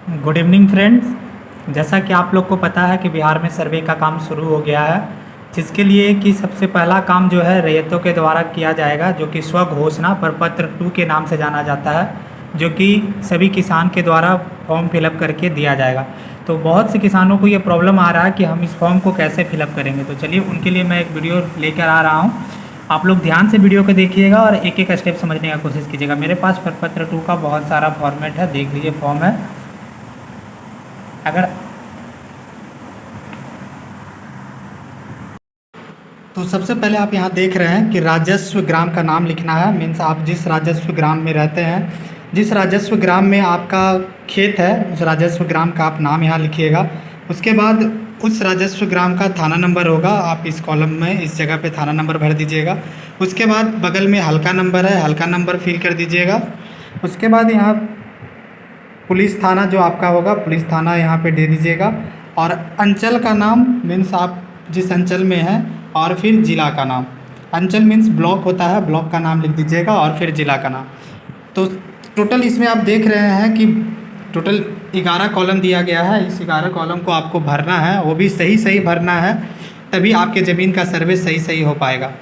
Good evening friends. जैसा कि आप लोग को पता है कि बिहार में सर्वे का काम शुरू हो गया है, जिसके लिए कि सबसे पहला काम जो है रैयतों के द्वारा किया जाएगा, जो कि स्व घोषणा प्रपत्र 2 के नाम से जाना जाता है, जो कि सभी किसान के द्वारा फॉर्म फिलअप करके दिया जाएगा। तो बहुत से किसानों को ये प्रॉब्लम आ रहा है कि हम इस फॉर्म को कैसे फिलअप करेंगे। तो चलिए उनके लिए मैं एक वीडियो लेकर आ रहा हूँ। आप लोग ध्यान से वीडियो को देखिएगा और एक एक स्टेप समझने का कोशिश कीजिएगा। मेरे पास प्रपत्र 2 का बहुत सारा फॉर्मेट है, देख लीजिए फॉर्म है। अगर तो सबसे पहले आप यहाँ देख रहे हैं कि राजस्व ग्राम का नाम लिखना है। मीन्स आप जिस राजस्व ग्राम में रहते हैं, जिस राजस्व ग्राम में आपका खेत है, उस राजस्व ग्राम का आप नाम यहाँ लिखिएगा। उसके बाद उस राजस्व ग्राम का थाना नंबर होगा, आप इस कॉलम में इस जगह पे थाना नंबर भर दीजिएगा। उसके बाद बगल में हल्का नंबर है, हल्का नंबर फिल कर दीजिएगा। उसके बाद यहाँ पुलिस थाना जो आपका होगा, पुलिस थाना यहाँ पे दे दीजिएगा। और अंचल का नाम मीन्स आप जिस अंचल में हैं, और फिर ज़िला का नाम। अंचल मीन्स ब्लॉक होता है, ब्लॉक का नाम लिख दीजिएगा और फिर ज़िला का नाम। तो टोटल इसमें आप देख रहे हैं कि टोटल 11 कॉलम दिया गया है। इस 11 कॉलम को आपको भरना है, वो भी सही सही भरना है, तभी आपके ज़मीन का सर्वे सही सही हो पाएगा।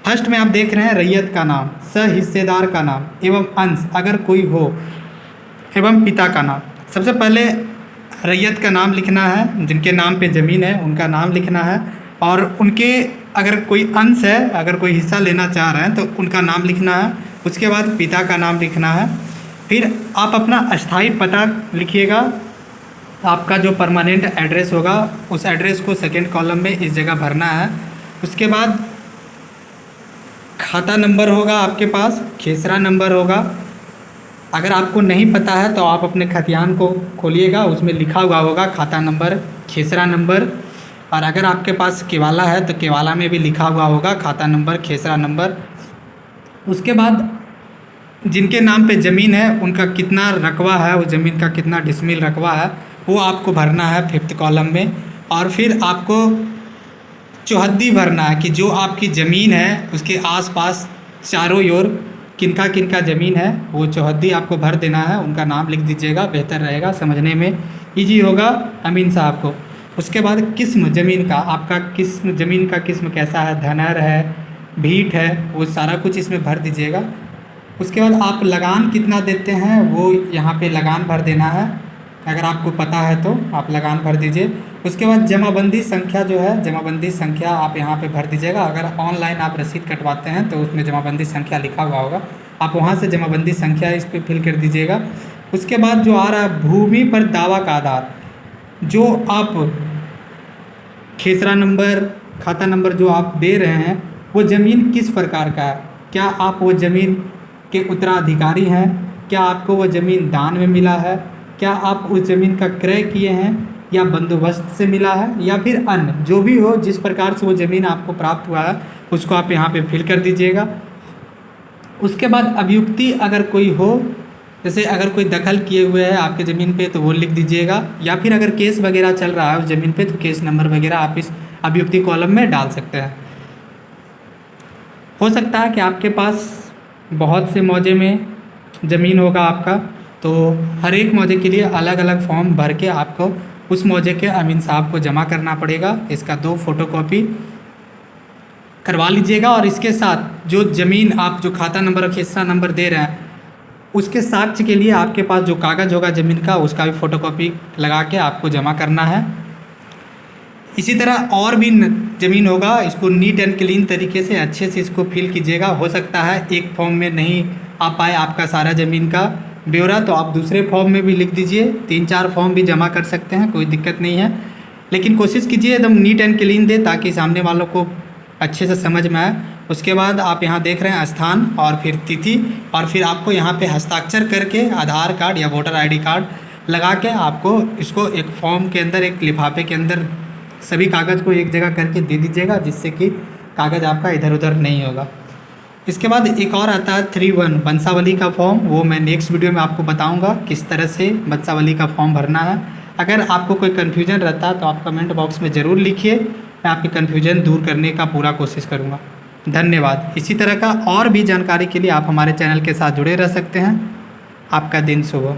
फर्स्ट में आप देख रहे हैं रैयत का नाम, सह हिस्सेदार का नाम एवं अंश अगर कोई हो, एवं पिता का नाम। सबसे पहले रैयत का नाम लिखना है, जिनके नाम पे ज़मीन है उनका नाम लिखना है, और उनके अगर कोई अंश है, अगर कोई हिस्सा लेना चाह रहे हैं तो उनका नाम लिखना है। उसके बाद पिता का नाम लिखना है। फिर आप अपना अस्थाई पता लिखिएगा। आपका जो परमानेंट एड्रेस होगा उस एड्रेस को सेकेंड कॉलम में इस जगह भरना है। उसके बाद खाता नंबर होगा आपके पास, खेसरा नंबर होगा। अगर आपको नहीं पता है तो आप अपने खतियान को खोलिएगा, उसमें लिखा हुआ होगा खाता नंबर, खेसरा नंबर। और अगर आपके पास केवाला है तो केवाला में भी लिखा हुआ होगा खाता नंबर, खेसरा नंबर। उसके बाद जिनके नाम पे ज़मीन है उनका कितना रकबा है, वो ज़मीन का कितना डिसमिल रकबा है, वो आपको भरना है 5th कॉलम में। और फिर आपको चौहद्दी भरना है कि जो आपकी ज़मीन है उसके आसपास चारों ओर किनका किनका ज़मीन है, वो चौहद्दी आपको भर देना है। उनका नाम लिख दीजिएगा, बेहतर रहेगा, समझने में ईजी होगा अमीन साहब को। उसके बाद किस्म ज़मीन का, आपका किस्म ज़मीन का किस्म कैसा है, धनहर है, भीट है, वो सारा कुछ इसमें भर दीजिएगा। उसके बाद आप लगान कितना देते हैं वो यहाँ पे लगान भर देना है, अगर आपको पता है तो आप लगान भर दीजिए। उसके बाद जमाबंदी संख्या जो है, जमाबंदी संख्या आप यहाँ पे भर दीजिएगा। अगर ऑनलाइन आप रसीद कटवाते हैं तो उसमें जमाबंदी संख्या लिखा हुआ होगा, आप वहाँ से जमाबंदी संख्या इस पर फिल कर दीजिएगा। उसके बाद जो आ रहा है भूमि पर दावा का आधार, जो आप खेसरा नंबर, खाता नंबर जो आप दे रहे हैं, वो ज़मीन किस प्रकार का है, क्या आप वो ज़मीन के उत्तराधिकारी हैं, क्या आपको वो ज़मीन दान में मिला है, क्या आप उस ज़मीन का क्रय किए हैं, या बंदोबस्त से मिला है, या फिर अन्य जो भी हो, जिस प्रकार से वो ज़मीन आपको प्राप्त हुआ है उसको आप यहाँ पे फिल कर दीजिएगा। उसके बाद अभियुक्ति अगर कोई हो, जैसे अगर कोई दखल किए हुए है आपके ज़मीन पे तो वो लिख दीजिएगा, या फिर अगर केस वगैरह चल रहा है उस ज़मीन पे तो केस नंबर वगैरह आप इस अभियुक्ति कॉलम में डाल सकते हैं। हो सकता है कि आपके पास बहुत से मौजे में ज़मीन होगा आपका, तो हर एक मौजे के लिए अलग अलग फॉर्म भर के आपको उस मौजे के अमीन साहब को जमा करना पड़ेगा। इसका 2 फोटोकॉपी करवा लीजिएगा। और इसके साथ जो ज़मीन आप जो खाता नंबर और खेसरा नंबर दे रहे हैं उसके साक्ष्य के लिए आपके पास जो कागज़ होगा ज़मीन का, उसका भी फ़ोटोकॉपी लगा के आपको जमा करना है। इसी तरह और भी ज़मीन होगा, इसको नीट एंड क्लीन तरीके से अच्छे से इसको फिल कीजिएगा। हो सकता है एक फॉर्म में नहीं आ पाए आपका सारा ज़मीन का ब्यौरा, तो आप दूसरे फॉर्म में भी लिख दीजिए, 3-4 फॉर्म भी जमा कर सकते हैं, कोई दिक्कत नहीं है। लेकिन कोशिश कीजिए एकदम नीट एंड क्लीन दे, ताकि सामने वालों को अच्छे से समझ में आए। उसके बाद आप यहाँ देख रहे हैं स्थान और फिर तिथि, और फिर आपको यहाँ पे हस्ताक्षर करके आधार कार्ड या वोटर आईडी कार्ड लगा के आपको इसको एक फॉर्म के अंदर, एक लिफाफे के अंदर सभी कागज़ को एक जगह करके दे दीजिएगा, जिससे कि कागज़ आपका इधर उधर नहीं होगा। इसके बाद एक और आता है 3-1 वंशावली का फॉर्म, वो मैं नेक्स्ट वीडियो में आपको बताऊंगा किस तरह से वंशावली का फॉर्म भरना है। अगर आपको कोई कन्फ्यूजन रहता है तो आप कमेंट बॉक्स में ज़रूर लिखिए, मैं आपकी कन्फ्यूजन दूर करने का पूरा कोशिश करूँगा। धन्यवाद। इसी तरह का और भी जानकारी के लिए आप हमारे चैनल के साथ जुड़े रह सकते हैं। आपका दिन शुभ हो।